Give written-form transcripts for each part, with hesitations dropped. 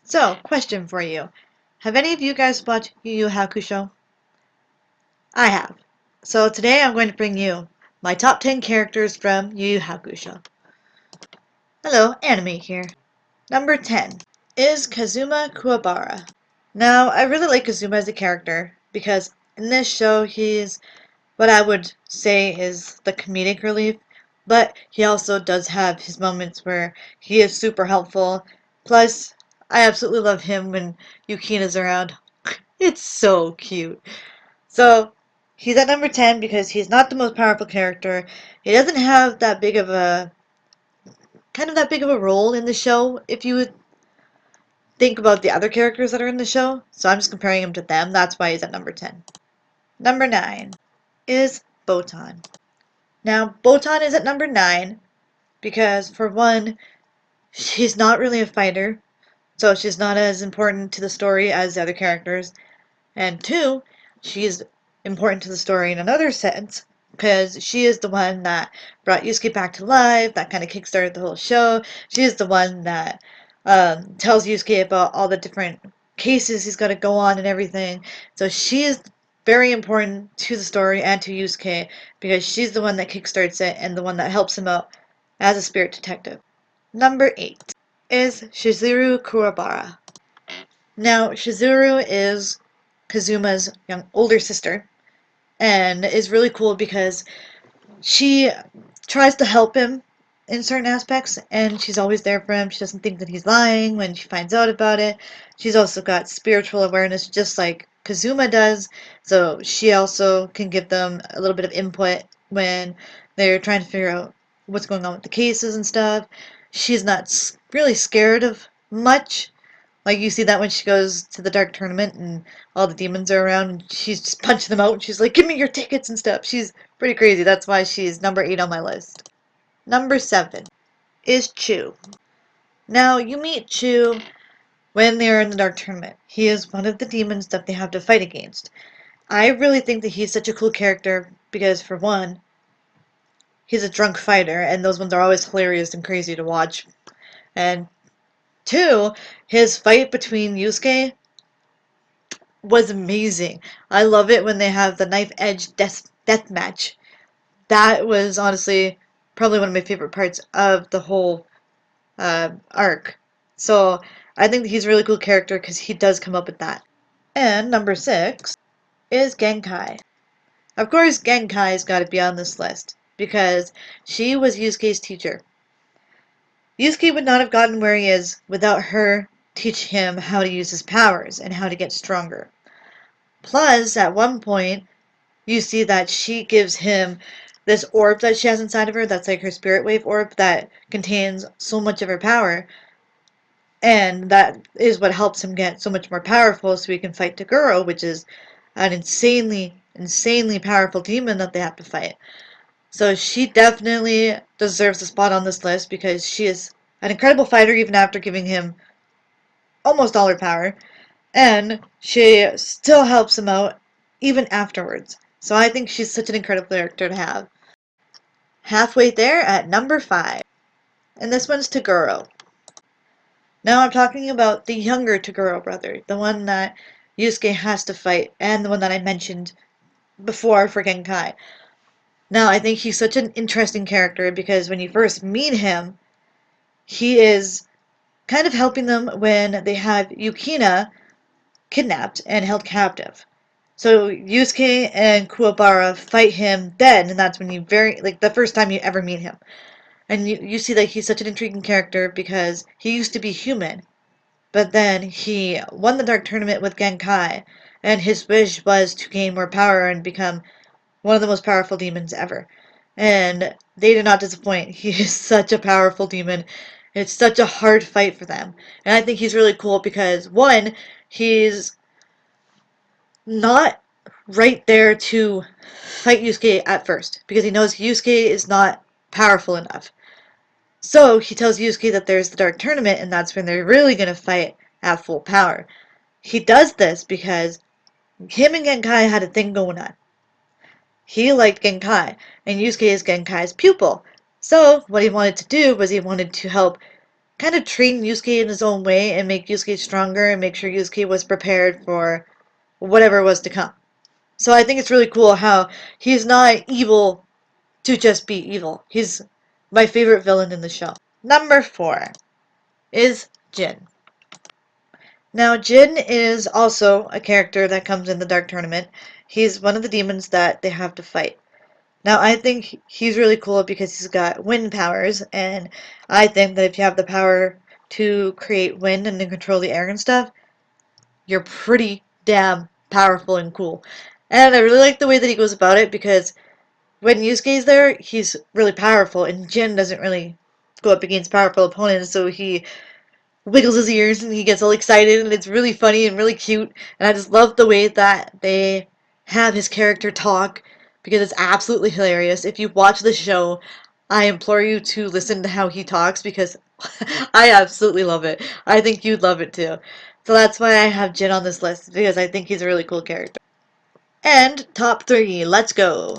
So, question for you. Have any of you guys watched Yu Yu Hakusho? I have. So today I'm going to bring you my top 10 characters from Yu Yu Hakusho. Hello, Anime here. Number 10 is Kazuma Kuwabara. Now, I really like Kazuma as a character because in this show he's what I would say is the comedic relief, but he also does have his moments where he is super helpful. Plus, I absolutely love him when Yukina's around. It's so cute. So, he's at number 10 because he's not the most powerful character. He doesn't have that big of a that big of a role in the show if you would think about the other characters that are in the show. So I'm just comparing him to them. That's why he's at number 10. Number 9 is Botan. Now, Botan is at number 9 because, for one, she's not really a fighter, so she's not as important to the story as the other characters. And two, she's important to the story in another sense, because she is the one that brought Yusuke back to life, that kind of kickstarted the whole show. She is the one that tells Yusuke about all the different cases he's got to go on and everything. So she is very important to the story and to Yusuke, because she's the one that kickstarts it and the one that helps him out as a spirit detective. Number 8 is Shizuru Kuwabara. Now, Shizuru is Kazuma's older sister, and is really cool because she tries to help him in certain aspects, and she's always there for him. She doesn't think that he's lying when she finds out about it. She's also got spiritual awareness just like Kazuma does, so she also can give them a little bit of input when they're trying to figure out what's going on with the cases and stuff. She's not really scared of much. Like, you see that when she goes to the Dark Tournament and all the demons are around and she's just punching them out and she's like, give me your tickets and stuff. She's pretty crazy. That's why she's number 8 on my list. Number 7 is Chu. Now, you meet Chu when they're in the Dark Tournament. He is one of the demons that they have to fight against. I really think that he's such a cool character because, for one, he's a drunk fighter, and those ones are always hilarious and crazy to watch. And two, his fight between Yusuke was amazing. I love it when they have the knife edge death match. That was honestly probably one of my favorite parts of the whole arc. So I think that he's a really cool character because he does come up with that. And number 6 is Genkai. Of course, Genkai's got to be on this list because she was Yusuke's teacher. Yusuke would not have gotten where he is without her teaching him how to use his powers and how to get stronger. Plus, at one point, you see that she gives him this orb that she has inside of her that's like her spirit wave orb that contains so much of her power. And that is what helps him get so much more powerful so he can fight Toguro, which is an insanely powerful demon that they have to fight. So she definitely deserves a spot on this list because she is an incredible fighter even after giving him almost all her power. And she still helps him out even afterwards. So I think she's such an incredible character to have. Halfway there at number 5. And this one's Toguro. Now I'm talking about the younger Toguro brother, the one that Yusuke has to fight, and the one that I mentioned before for Genkai. Now I think he's such an interesting character because when you first meet him, he is kind of helping them when they have Yukina kidnapped and held captive. So Yusuke and Kuwabara fight him then, and that's when you the first time you ever meet him. And you see that he's such an intriguing character because he used to be human, but then he won the Dark Tournament with Genkai, and his wish was to gain more power and become one of the most powerful demons ever. And they did not disappoint. He is such a powerful demon. It's such a hard fight for them. And I think he's really cool because, one, he's not right there to fight Yusuke at first because he knows Yusuke is not powerful enough. So he tells Yusuke that there's the Dark Tournament and that's when they're really going to fight at full power. He does this because him and Genkai had a thing going on. He liked Genkai, and Yusuke is Genkai's pupil. So what he wanted to do was he wanted to help kind of train Yusuke in his own way and make Yusuke stronger and make sure Yusuke was prepared for whatever was to come. So I think it's really cool how he's not evil to just be evil. He's my favorite villain in the show. Number 4 is Jin. Now, Jin is also a character that comes in the Dark Tournament. He's one of the demons that they have to fight. Now, I think he's really cool because he's got wind powers, and I think that if you have the power to create wind and to control the air and stuff, you're pretty damn powerful and cool. And I really like the way that he goes about it because when Yusuke's there, he's really powerful, and Jin doesn't really go up against powerful opponents, so he wiggles his ears and he gets all excited, and it's really funny and really cute. And I just love the way that they have his character talk because it's absolutely hilarious. If you watch the show, I implore you to listen to how he talks because I absolutely love it. I think you'd love it too. So that's why I have Jin on this list because I think he's a really cool character. And top 3, let's go.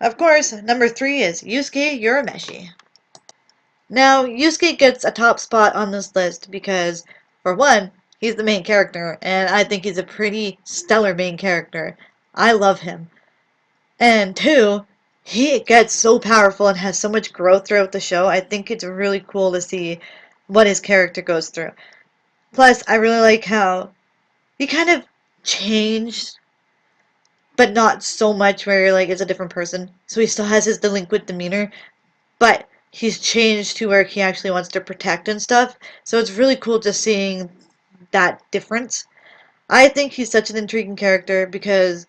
Of course, number 3 is Yusuke Urameshi. Now, Yusuke gets a top spot on this list because, for one, he's the main character, and I think he's a pretty stellar main character. I love him. And two, he gets so powerful and has so much growth throughout the show. I think it's really cool to see what his character goes through. Plus, I really like how he kind of changed, but not so much where you're like, it's a different person. So he still has his delinquent demeanor, but he's changed to where he actually wants to protect and stuff. So it's really cool just seeing that difference. I think he's such an intriguing character because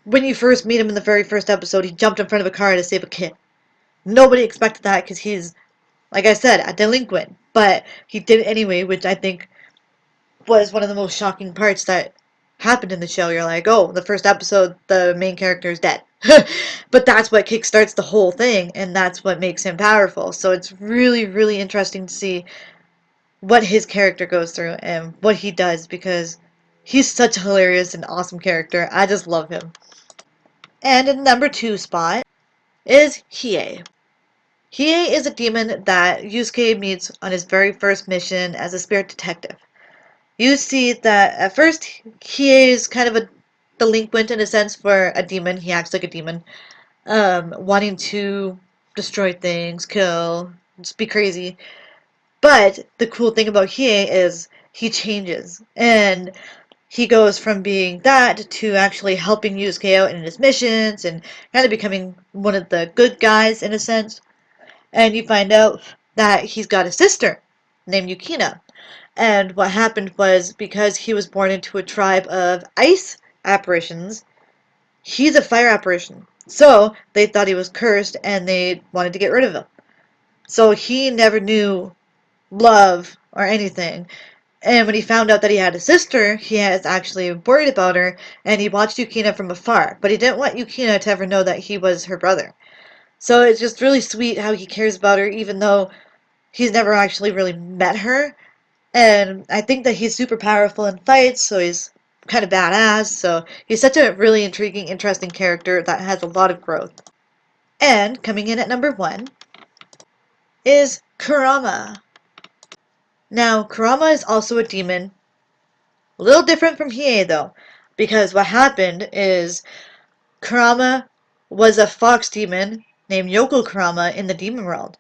when you first meet him in the very first episode, he jumped in front of a car to save a kid. Nobody expected that because he's, like I said, a delinquent. But he did it anyway, which I think was one of the most shocking parts that happened in the show. You're like, oh, the first episode, the main character is dead. But that's what kickstarts the whole thing, and that's what makes him powerful. So it's really, really interesting to see what his character goes through and what he does because he's such a hilarious and awesome character. I just love him. And in number 2 spot is Hiei. Hiei is a demon that Yusuke meets on his very first mission as a spirit detective. You see that at first he is kind of a delinquent in a sense for a demon. He acts like a demon, wanting to destroy things, kill, just be crazy. But the cool thing about Hiei is he changes, and he goes from being that to actually helping Yusuke out in his missions and kind of becoming one of the good guys in a sense. And you find out that he's got a sister named Yukina. And what happened was because he was born into a tribe of ice apparitions, he's a fire apparition. So they thought he was cursed and they wanted to get rid of him. So he never knew love or anything. And when he found out that he had a sister, he was actually worried about her and he watched Yukina from afar. But he didn't want Yukina to ever know that he was her brother. So it's just really sweet how he cares about her even though he's never actually really met her. And I think that he's super powerful in fights, so he's kind of badass. So he's such a really intriguing, interesting character that has a lot of growth. And coming in at number 1 is Kurama. Now, Kurama is also a demon. A little different from Hiei, though, because what happened is Kurama was a fox demon named Yoko Kurama in the demon world.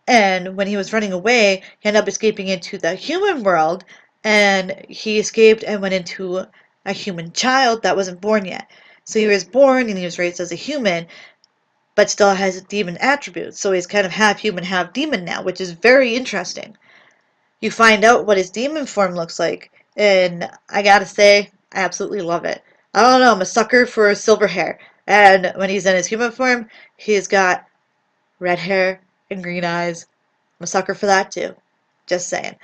And when he was running away, he ended up escaping into the human world, and he escaped and went into a human child that wasn't born yet. So he was born and he was raised as a human, but still has demon attributes. So he's kind of half human, half demon now, which is very interesting. You find out what his demon form looks like, and I gotta say, I absolutely love it. I don't know, I'm a sucker for silver hair. And when he's in his human form, he's got red hair and green eyes. I'm a sucker for that too. Just saying.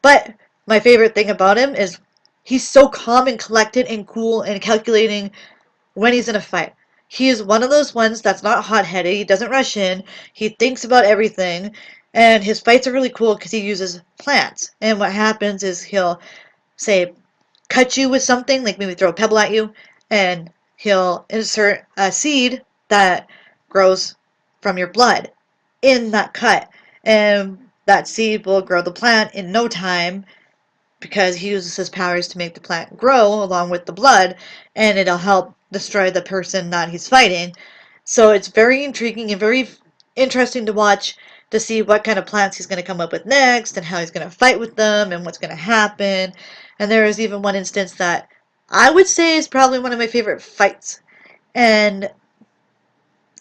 But my favorite thing about him is he's so calm and collected and cool and calculating when he's in a fight. He is one of those ones that's not hot-headed. He doesn't rush in. He thinks about everything. And his fights are really cool because he uses plants. And what happens is he'll, say, cut you with something, like maybe throw a pebble at you, and he'll insert a seed that grows from your blood in that cut. And that seed will grow the plant in no time because he uses his powers to make the plant grow along with the blood, and it'll help destroy the person that he's fighting. So it's very intriguing and very interesting to watch to see what kind of plants he's going to come up with next and how he's going to fight with them and what's going to happen. And there is even one instance that I would say is probably one of my favorite fights. And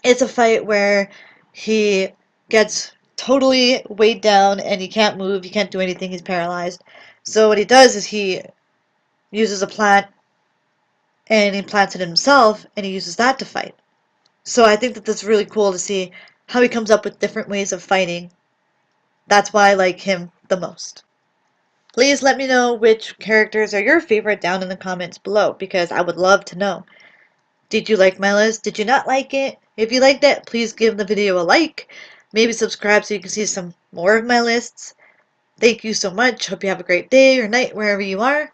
it's a fight where he gets totally weighed down and he can't move, he can't do anything, he's paralyzed. So what he does is he uses a plant and he plants it himself and he uses that to fight. So I think that that's really cool to see how he comes up with different ways of fighting. That's why I like him the most. Please let me know which characters are your favorite down in the comments below because I would love to know. Did you like my list? Did you not like it? If you liked it, please give the video a like. Maybe subscribe so you can see some more of my lists. Thank you so much. Hope you have a great day or night wherever you are.